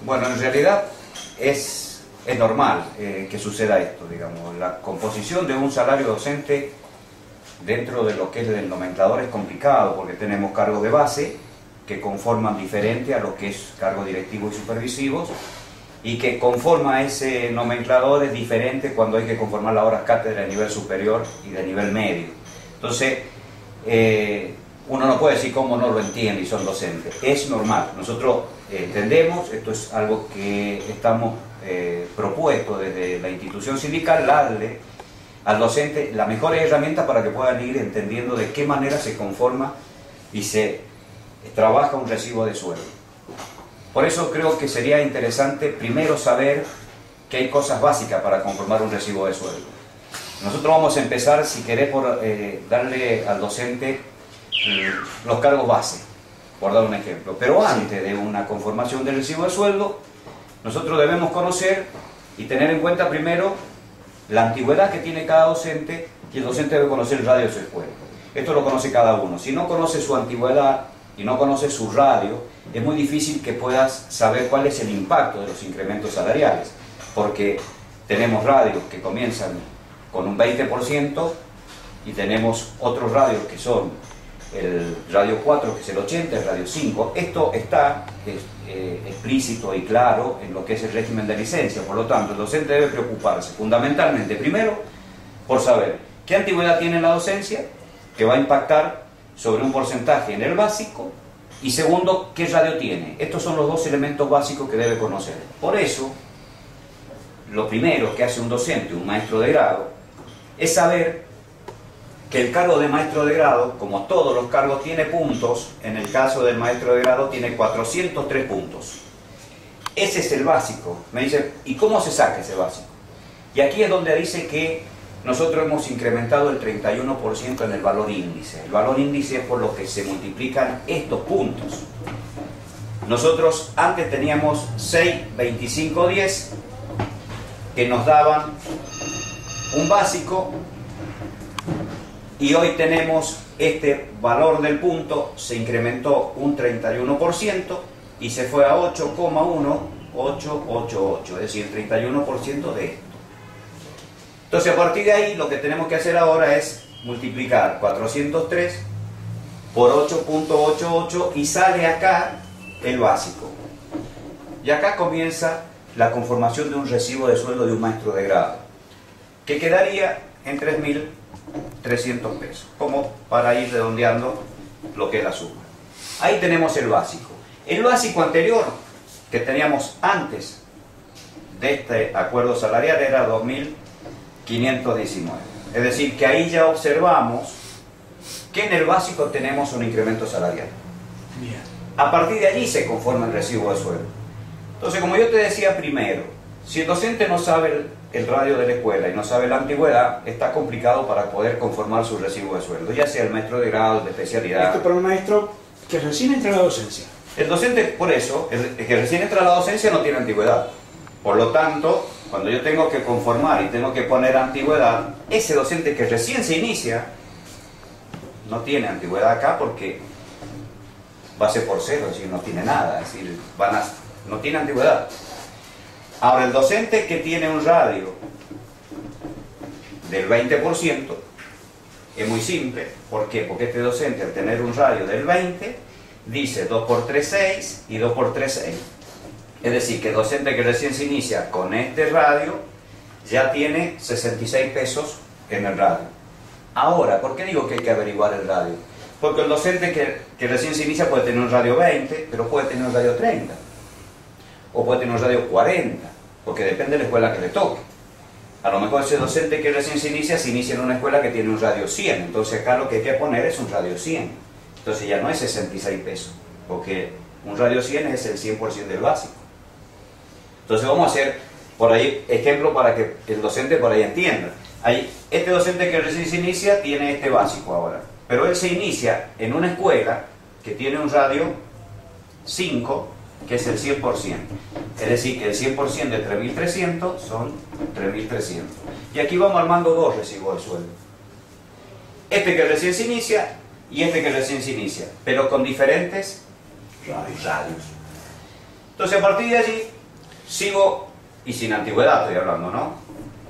Bueno, en realidad es normal que suceda esto, digamos. La composición de un salario docente dentro de lo que es el nomenclador es complicado, porque tenemos cargos de base que conforman diferente a lo que es cargos directivos y supervisivos, y que conforma ese nomenclador es diferente cuando hay que conformar las horas cátedra de nivel superior y de nivel medio. Entonces, uno no puede decir cómo no lo entiende y son docentes. Es normal. Nosotros entendemos, esto es algo que estamos propuesto desde la institución sindical, darle al docente la mejor herramienta para que puedan ir entendiendo de qué manera se conforma y se trabaja un recibo de sueldo. Por eso creo que sería interesante primero saber que hay cosas básicas para conformar un recibo de sueldo. Nosotros vamos a empezar, si querés, por darle al docente los cargos base, por dar un ejemplo. Pero antes de una conformación del recibo de sueldo, nosotros debemos conocer y tener en cuenta primero la antigüedad que tiene cada docente, y el docente debe conocer el radio de su escuela. Esto lo conoce cada uno. Si no conoce su antigüedad y no conoce su radio, es muy difícil que puedas saber cuál es el impacto de los incrementos salariales, porque tenemos radios que comienzan con un 20% y tenemos otros radios que son el radio 4, que es el 80, el radio 5. Esto está explícito y claro en lo que es el régimen de licencia. Por lo tanto, el docente debe preocuparse fundamentalmente, primero, por saber qué antigüedad tiene la docencia, que va a impactar sobre un porcentaje en el básico, y segundo, qué radio tiene. Estos son los dos elementos básicos que debe conocer. Por eso, lo primero que hace un docente, un maestro de grado, es saber que el cargo de maestro de grado, como todos los cargos, tiene puntos. En el caso del maestro de grado tiene 403 puntos. Ese es el básico. Me dice, ¿y cómo se saca ese básico? Y aquí es donde dice que nosotros hemos incrementado el 31% en el valor índice. El valor índice es por lo que se multiplican estos puntos. Nosotros antes teníamos 6, 25, 10, que nos daban un básico, y hoy tenemos este valor del punto, se incrementó un 31% y se fue a 8,1888, es decir, 31% de esto. Entonces, a partir de ahí, lo que tenemos que hacer ahora es multiplicar 403 por 8,88 y sale acá el básico. Y acá comienza la conformación de un recibo de sueldo de un maestro de grado, que quedaría en 3.300 pesos, como para ir redondeando lo que es la suma. Ahí tenemos el básico. El básico anterior que teníamos antes de este acuerdo salarial era 2.519. Es decir, que ahí ya observamos que en el básico tenemos un incremento salarial. Bien. A partir de allí se conforma el recibo de sueldo. Entonces, como yo te decía primero, si el docente no sabe el radio de la escuela y no sabe la antigüedad, está complicado para poder conformar su recibo de sueldo, ya sea el maestro de grado, de especialidad. Esto para un maestro que recién entra a la docencia. El docente, por eso, el que recién entra a la docencia no tiene antigüedad. Por lo tanto, cuando yo tengo que conformar y tengo que poner antigüedad, ese docente que recién se inicia no tiene antigüedad acá, porque va a ser por cero, es decir, no tiene nada, es decir, no tiene antigüedad. Ahora, el docente que tiene un radio del 20% es muy simple. ¿Por qué? Porque este docente, al tener un radio del 20, dice 2 por 3, 6 y 2 por 3, 6. Es decir, que el docente que recién se inicia con este radio ya tiene 66 pesos en el radio. Ahora, ¿por qué digo que hay que averiguar el radio? Porque el docente que recién se inicia puede tener un radio 20, pero puede tener un radio 30. O puede tener un radio 40, porque depende de la escuela que le toque. A lo mejor ese docente que recién se inicia en una escuela que tiene un radio 100. Entonces acá lo que hay que poner es un radio 100. Entonces ya no es 66 pesos, porque un radio 100 es el 100% del básico. Entonces vamos a hacer por ahí ejemplo para que el docente por ahí entienda. Este docente que recién se inicia tiene este básico ahora, pero él se inicia en una escuela que tiene un radio 5, que es el 100%. Es decir, que el 100% de 3.300 son 3.300. Y aquí vamos armando dos recibos de sueldo. Este que recién se inicia y este que recién se inicia, pero con diferentes radios. Entonces, a partir de allí, Sigo, y sin antigüedad estoy hablando, ¿no?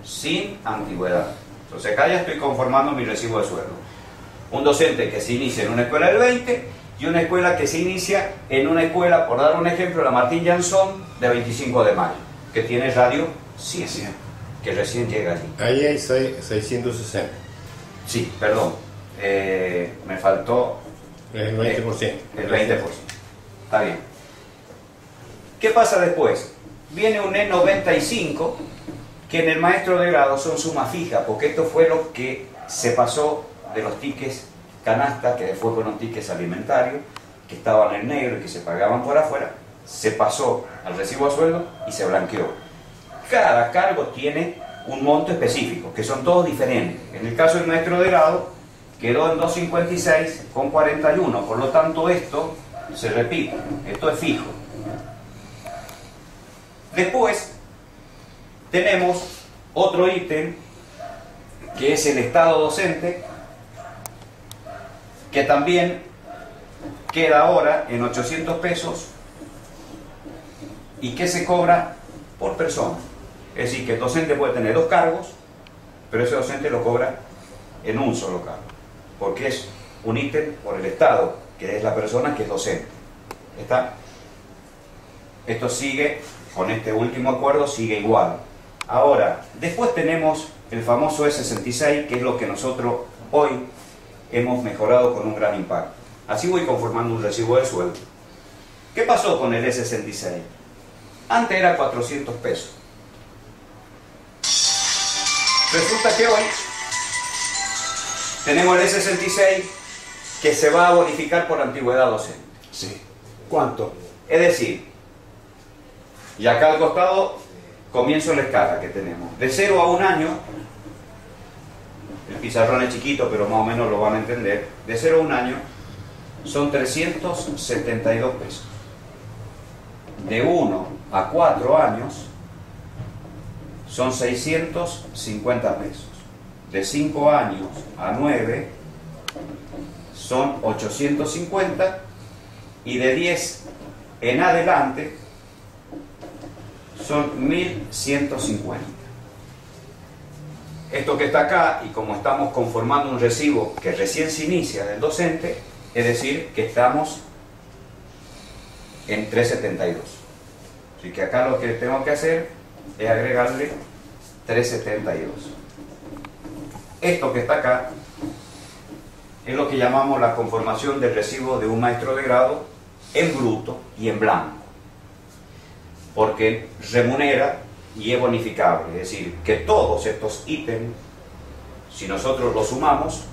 Sin antigüedad. Entonces acá ya estoy conformando mi recibo de sueldo. Un docente que se inicia en una escuela del 20 y una escuela que se inicia en una escuela, por dar un ejemplo, la Martín Jansson de 25 de mayo, que tiene radio 100, que recién llega allí. Ahí hay 660. Sí, perdón, me faltó El 20%. el 20%. Está bien. ¿Qué pasa después? Viene un E95, que en el maestro de grado son suma fija, porque esto fue lo que se pasó de los tickets canasta, que después fueron tickets alimentarios, que estaban en negro y que se pagaban por afuera, se pasó al recibo de sueldo y se blanqueó. Cada cargo tiene un monto específico, que son todos diferentes. En el caso del maestro de grado, quedó en 256,41, por lo tanto esto se repite, esto es fijo. Después tenemos otro ítem, que es el estado docente, que también queda ahora en 800 pesos y que se cobra por persona. Es decir, que el docente puede tener 2 cargos, pero ese docente lo cobra en un solo cargo, porque es un ítem por el Estado, que es la persona que es docente. ¿Está? Esto sigue, con este último acuerdo, sigue igual. Ahora, después tenemos el famoso E66, que es lo que nosotros hoy hemos mejorado con un gran impacto. Así voy conformando un recibo de sueldo. ¿Qué pasó con el E66? Antes era 400 pesos. Resulta que hoy tenemos el E66 que se va a bonificar por antigüedad docente. Sí. ¿Cuánto? Es decir, y acá al costado comienzo la escala que tenemos. De 0 a 1 año, el pizarrón es chiquito, pero más o menos lo van a entender. De 0 a 1 año son 372 pesos. De 1 a 4 años son 650 pesos. De 5 años a 9 son 850 y de 10 en adelante son 1150. Esto que está acá, y como estamos conformando un recibo que recién se inicia del docente, es decir, que estamos en 372. Así que acá lo que tengo que hacer es agregarle 372. Esto que está acá es lo que llamamos la conformación del recibo de un maestro de grado en bruto y en blanco, porque remunera y es bonificable. Es decir, que todos estos ítems, si nosotros los sumamos,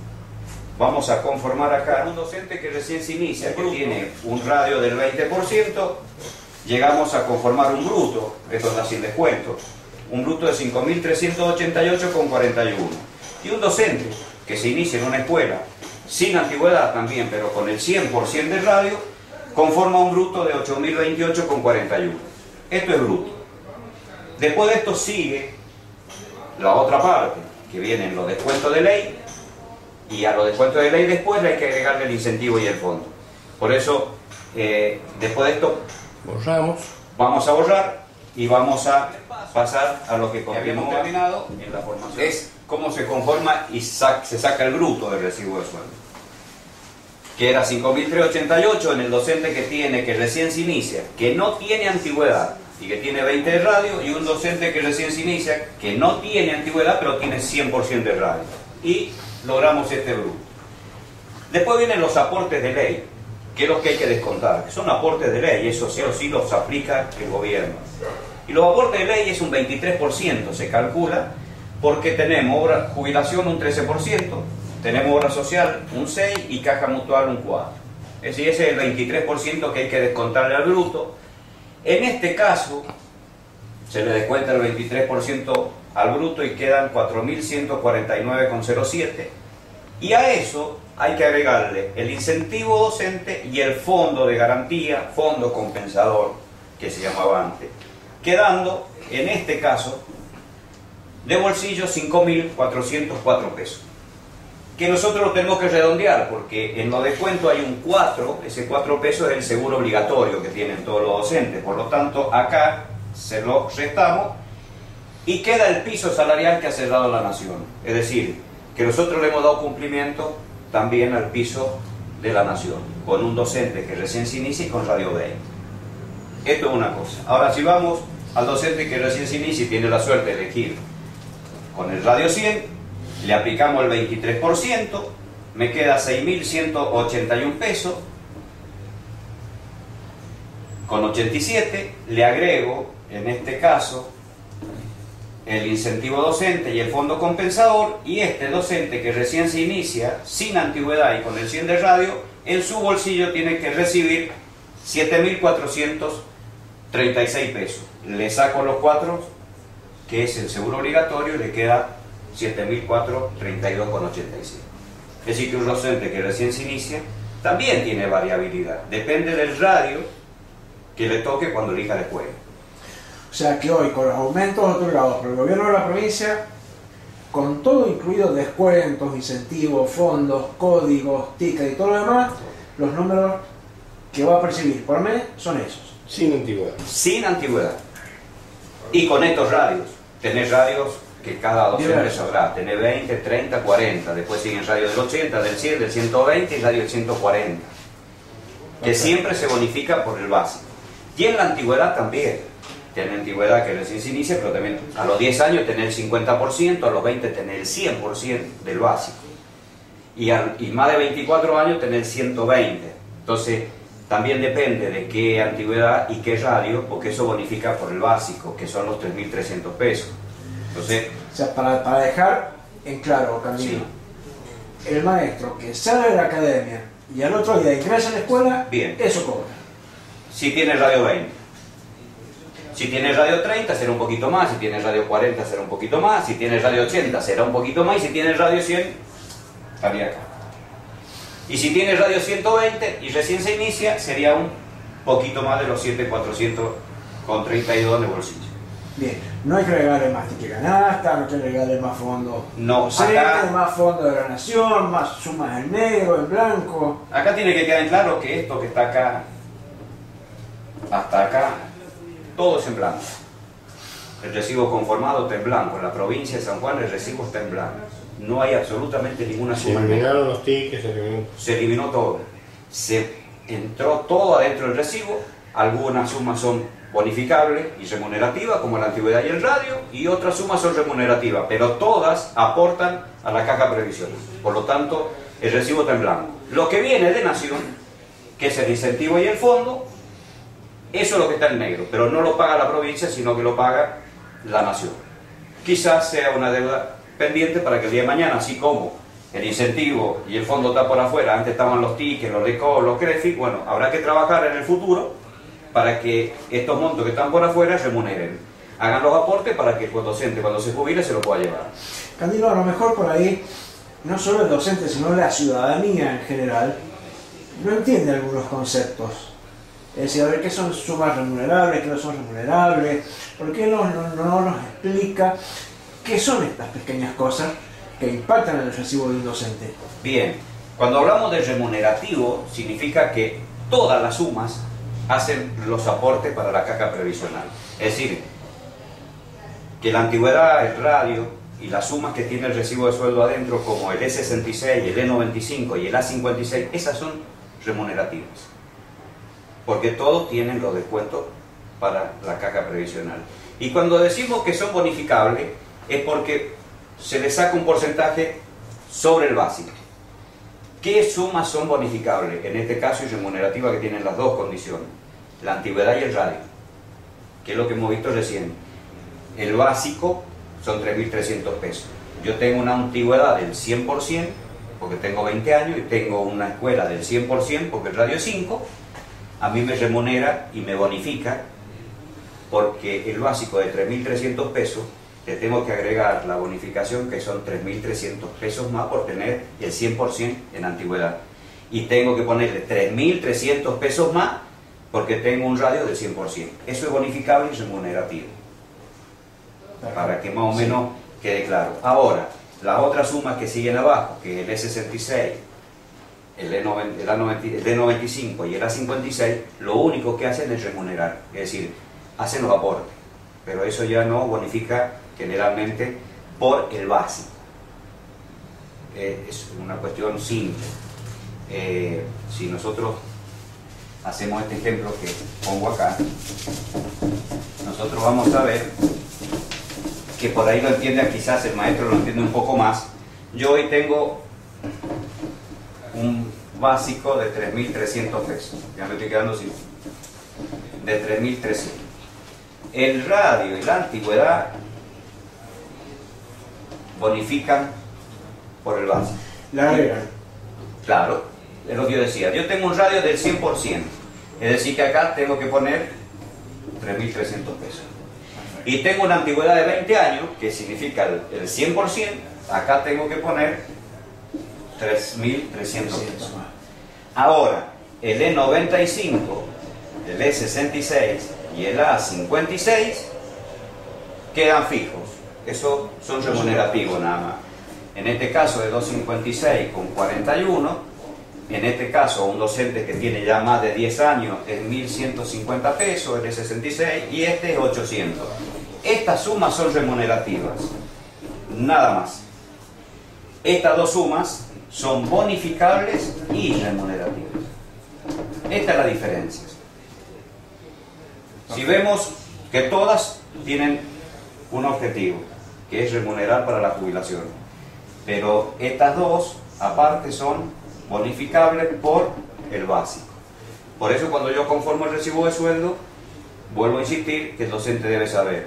vamos a conformar acá un docente que recién se inicia, que tiene un radio del 20%, llegamos a conformar un bruto, esto está sin descuento, un bruto de 5.388,41. Y un docente que se inicia en una escuela sin antigüedad también, pero con el 100% del radio, conforma un bruto de 8.028,41. Esto es bruto. Después de esto sigue la otra parte, que vienen los descuentos de ley, y a los descuentos de ley después hay que agregarle el incentivo y el fondo. Por eso, después de esto, Borramos. vamos a borrar y vamos a pasar a lo que habíamos terminado en la formación. Es cómo se conforma y se saca el bruto del recibo de sueldo, que era 5.388 en el docente que recién se inicia, que no tiene antigüedad y que tiene 20 de radio, y un docente que recién se inicia, que no tiene antigüedad pero tiene 100% de radio. Y logramos este bruto. Después vienen los aportes de ley, que es lo que hay que descontar, que son aportes de ley, eso sí o sí los aplica el gobierno. Y los aportes de ley es un 23%, se calcula, porque tenemos jubilación un 13%, tenemos obra social un 6% y caja mutual un 4%. Es decir, ese es el 23% que hay que descontarle al bruto. En este caso, se le descuenta el 23% al bruto y quedan 4.149,07. Y a eso hay que agregarle el incentivo docente y el fondo de garantía, fondo compensador, que se llamaba antes, quedando, en este caso, de bolsillo 5.404 pesos. Que nosotros lo tenemos que redondear, porque en los descuentos hay un 4, ese 4 pesos es el seguro obligatorio que tienen todos los docentes. Por lo tanto, acá se lo restamos y queda el piso salarial que ha cerrado la Nación. Es decir, que nosotros le hemos dado cumplimiento también al piso de la Nación, con un docente que recién se inicia y con Radio 20. Esto es una cosa. Ahora, si vamos al docente que recién se inicia y tiene la suerte de elegir con el Radio 100, le aplicamos el 23%, me queda 6.181 pesos, con 87, le agrego, en este caso, el incentivo docente y el fondo compensador, y este docente que recién se inicia, sin antigüedad y con el 100 de radio, en su bolsillo tiene que recibir 7.436 pesos. Le saco los 4, que es el seguro obligatorio, y le queda 7.432,86. Es decir, que un docente que recién se inicia también tiene variabilidad, depende del radio que le toque cuando elija la escuela. O sea que hoy, con los aumentos otorgados por el gobierno de la provincia, con todo incluido descuentos, incentivos, fondos, códigos, tickets y todo lo demás, los números que va a percibir por mes son esos. Sin antigüedad. Sin antigüedad. Y con estos radios. Tenés radios que cada docente sabrá. Tenés 20, 30, 40. Después siguen radios del 80, del 100, del 120 y radio del 140. Que siempre se bonifica por el básico. Y en la antigüedad también. Tiene antigüedad que recién se inicia, pero también a los 10 años tener el 50%, a los 20 tener el 100% del básico. Y más de 24 años tener el 120. Entonces, también depende de qué antigüedad y qué radio, porque eso bonifica por el básico, que son los 3.300 pesos. Entonces, o sea, para dejar en claro, Camilo, sí, el maestro que sale de la academia y al otro día ingresa a la escuela, bien, eso cobra. Si tiene radio 20. Si tiene radio 30 será un poquito más, si tiene radio 40 será un poquito más, si tiene radio 80 será un poquito más, y si tiene radio 100, estaría acá. Y si tiene radio 120 y recién se inicia, sería un poquito más de los 7.432 de bolsillo. Bien, no hay que regalarle más ticket canasta, no hay que regalarle más fondos, no, acá, más fondos de la Nación, más sumas en negro, en blanco. Acá tiene que quedar en claro que esto que está acá, hasta acá, todo es en blanco. El recibo conformado está en blanco. En la provincia de San Juan el recibo está en blanco. No hay absolutamente ninguna suma. Se eliminaron los tickets, se eliminó todo. Se entró todo adentro del recibo. Algunas sumas son bonificables y remunerativas, como la antigüedad y el radio, y otras sumas son remunerativas, pero todas aportan a la caja previsional. Por lo tanto, el recibo está en blanco. Lo que viene de Nación, que es el incentivo y el fondo, eso es lo que está en negro, pero no lo paga la provincia, sino que lo paga la Nación. Quizás sea una deuda pendiente para que el día de mañana, así como el incentivo y el fondo está por afuera, antes estaban los tickets, los LECO, los CREFI, bueno, habrá que trabajar en el futuro para que estos montos que están por afuera remuneren. Hagan los aportes para que el docente, cuando se jubile, se lo pueda llevar. Camilo, a lo mejor por ahí, no solo el docente, sino la ciudadanía en general, no entiende algunos conceptos. Es decir, a ver qué son sumas remunerables, qué no son remunerables, ¿por qué no nos explica qué son estas pequeñas cosas que impactan en el recibo de un docente? Bien, cuando hablamos de remunerativo, significa que todas las sumas hacen los aportes para la caja previsional. Es decir, que la antigüedad, el radio y las sumas que tiene el recibo de sueldo adentro, como el E66, el E95 y el A56, esas son remunerativas. Porque todos tienen los descuentos para la caja previsional. Y cuando decimos que son bonificables, es porque se les saca un porcentaje sobre el básico. ¿Qué sumas son bonificables? En este caso, y remunerativa, que tienen las dos condiciones: la antigüedad y el radio, que es lo que hemos visto recién. El básico son 3.300 pesos. Yo tengo una antigüedad del 100%, porque tengo 20 años, y tengo una escuela del 100%, porque el radio es 5. A mí me remunera y me bonifica, porque el básico de 3.300 pesos, le tengo que agregar la bonificación, que son 3.300 pesos más por tener el 100% en antigüedad. Y tengo que ponerle 3.300 pesos más porque tengo un radio del 100%. Eso es bonificable y remunerativo, para que más o menos quede claro. Ahora, las otras sumas que siguen abajo, que el E66, el E95 y el A56, lo único que hacen es remunerar, es decir, hacen los aportes. pero eso ya no bonifica generalmente por el básico. Es una cuestión simple. Si nosotros hacemos este ejemplo que pongo acá, nosotros vamos a ver que por ahí lo entienda, quizás el maestro lo entiende un poco más. Yo hoy tengo un básico de 3.300 pesos, ya me estoy quedando sin, de 3.300. El radio y la antigüedad bonifican por el básico. La agregan. Claro, es lo que yo decía. Yo tengo un radio del 100%, es decir que acá tengo que poner 3.300 pesos. Y tengo una antigüedad de 20 años, que significa el 100%, acá tengo que poner 3.300 pesos. Ahora, el E95, el E66 y el A56 quedan fijos. Esos son remunerativos nada más. En este caso de 256 con 41, en este caso un docente que tiene ya más de 10 años es 1.150 pesos, el E66, y este es 800. Estas sumas son remunerativas, nada más. Estas dos sumas son bonificables y remunerativas. Esta es la diferencia. Si vemos que todas tienen un objetivo, que es remunerar para la jubilación, pero estas dos, aparte, son bonificables por el básico. Por eso cuando yo conformo el recibo de sueldo, vuelvo a insistir que el docente debe saber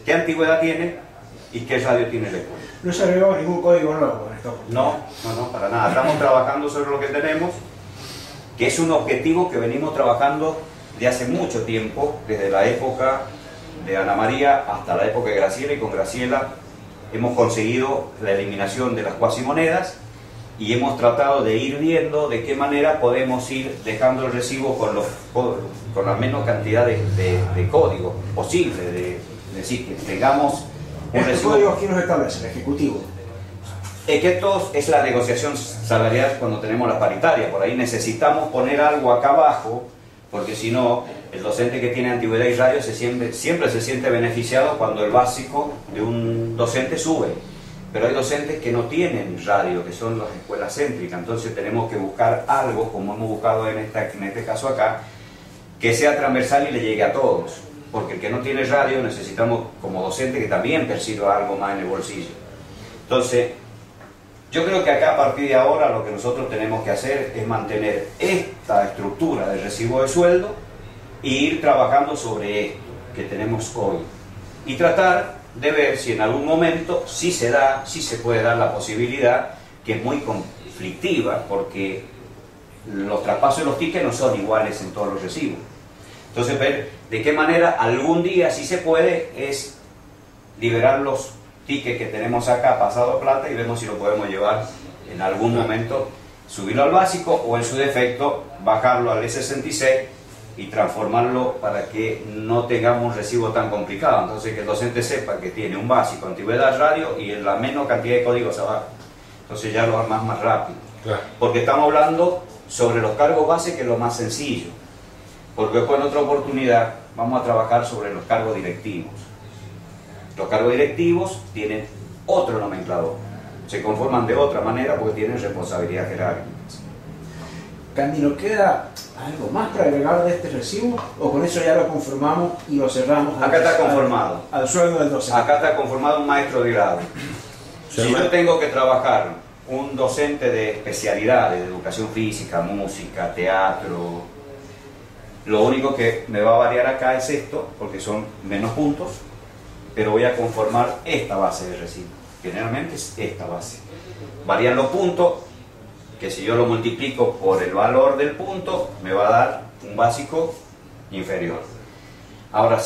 qué antigüedad tiene y qué radio tiene la escuela. No se agregó ningún código nuevo en esto. No, para nada. Estamos trabajando sobre lo que tenemos, que es un objetivo que venimos trabajando de hace mucho tiempo, desde la época de Ana María hasta la época de Graciela, y con Graciela hemos conseguido la eliminación de las cuasimonedas y hemos tratado de ir viendo de qué manera podemos ir dejando el recibo con la menos cantidad de códigos posible, de decir que tengamos un ¿Este recibo. código quién los establece? ¿El Ejecutivo? Es que esto es la negociación salarial cuando tenemos la paritaria. Por ahí necesitamos poner algo acá abajo, porque si no, el docente que tiene antigüedad y radio siempre se siente beneficiado cuando el básico de un docente sube. Pero hay docentes que no tienen radio, que son las escuelas céntricas. Entonces tenemos que buscar algo, como hemos buscado en este caso acá, que sea transversal y le llegue a todos. Porque el que no tiene radio necesitamos como docente que también perciba algo más en el bolsillo. Entonces, yo creo que acá a partir de ahora lo que nosotros tenemos que hacer es mantener esta estructura del recibo de sueldo e ir trabajando sobre esto que tenemos hoy. Y tratar de ver si en algún momento sí se puede dar la posibilidad, que es muy conflictiva, porque los traspasos de los tickets no son iguales en todos los recibos. Entonces, ver de qué manera algún día, si se puede, es liberar los tickets que tenemos acá pasado plata y vemos si lo podemos llevar en algún momento, subirlo al básico o en su defecto bajarlo al E66 y transformarlo para que no tengamos un recibo tan complicado. Entonces que el docente sepa que tiene un básico, antigüedad, radio y en la menor cantidad de códigos abajo. Entonces ya lo armas más rápido. Claro. Porque estamos hablando sobre los cargos base, que es lo más sencillo. Porque después en otra oportunidad vamos a trabajar sobre los cargos directivos. Los cargos directivos tienen otro nomenclador, se conforman de otra manera porque tienen responsabilidad jerárquica. Candilo, ¿queda algo más para agregar de este recibo? ¿O con eso ya lo conformamos y lo cerramos? Acá está conformado. Al sueldo del docente. Acá está conformado un maestro de grado. Si yo tengo que trabajar un docente de especialidades, de educación física, música, teatro, lo único que me va a variar acá es esto, porque son menos puntos, pero voy a conformar esta base de recibo. Generalmente es esta base. Varían los puntos, que si yo lo multiplico por el valor del punto, me va a dar un básico inferior. Ahora,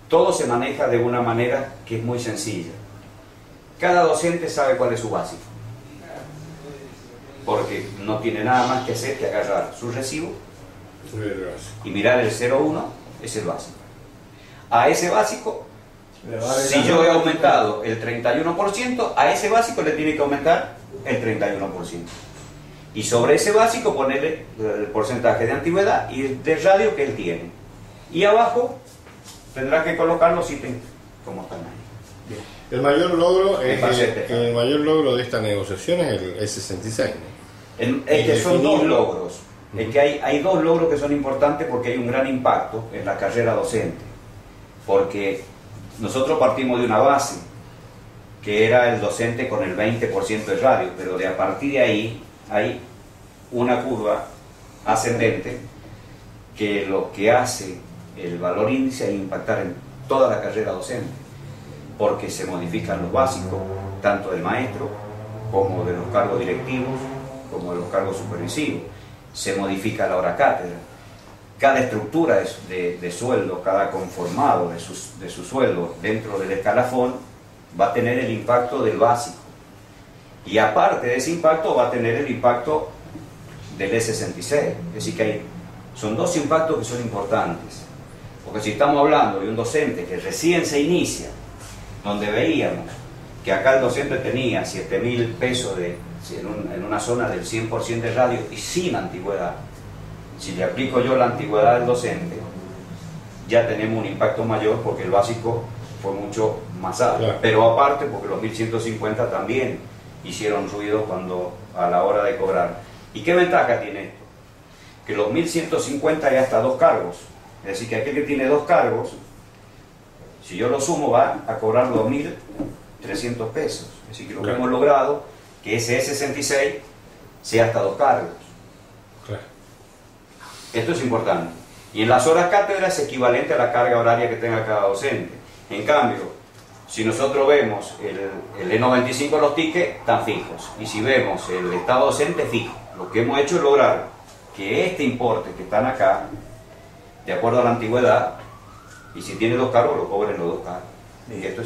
todo se maneja de una manera que es muy sencilla. Cada docente sabe cuál es su básico, porque no tiene nada más que hacer que agarrar su recibo y mirar el 0,1, es el básico. A ese básico, si yo he aumentado el 31%, a ese básico le tiene que aumentar el 31%. Y sobre ese básico ponerle el porcentaje de antigüedad y de radio que él tiene. Y abajo tendrá que colocar los ítems como están ahí. El mayor logro Me parece este. el mayor logro de esta negociación es el E66, ¿no? Es que son dos definirlo. logros. Es que hay dos logros que son importantes porque hay un gran impacto en la carrera docente. Porque nosotros partimos de una base que era el docente con el 20% de radio, pero de a partir de ahí hay una curva ascendente que lo que hace el valor índice es impactar en toda la carrera docente, porque se modifican los básicos, tanto del maestro como de los cargos directivos, como de los cargos supervisivos. Se modifica la hora cátedra. Cada estructura de sueldo, cada conformado de su sueldo dentro del escalafón va a tener el impacto del básico. Y aparte de ese impacto va a tener el impacto del E66. Es decir, que son dos impactos que son importantes. Porque si estamos hablando de un docente que recién se inicia, donde veíamos que acá el docente tenía 7.000 pesos en una zona del 100% de radio y sin antigüedad, si le aplico yo la antigüedad del docente, ya tenemos un impacto mayor porque el básico fue mucho más alto. Claro. Pero aparte porque los 1.150 también hicieron ruido a la hora de cobrar. ¿Y qué ventaja tiene esto? Que los 1.150 hay hasta 2 cargos. Es decir, que aquel que tiene 2 cargos, si yo lo sumo, va a cobrar 2.300 pesos. Es decir, que lo que hemos logrado que ese E66 sea hasta 2 cargos. Claro. Esto es importante. Y en las horas cátedra es equivalente a la carga horaria que tenga cada docente. En cambio, si nosotros vemos el E95, los tickets están fijos. Y si vemos el estado docente fijo, lo que hemos hecho es lograr que este importe que están acá, de acuerdo a la antigüedad, y si tiene 2 cargos, lo cobren los 2 cargos. Y esto es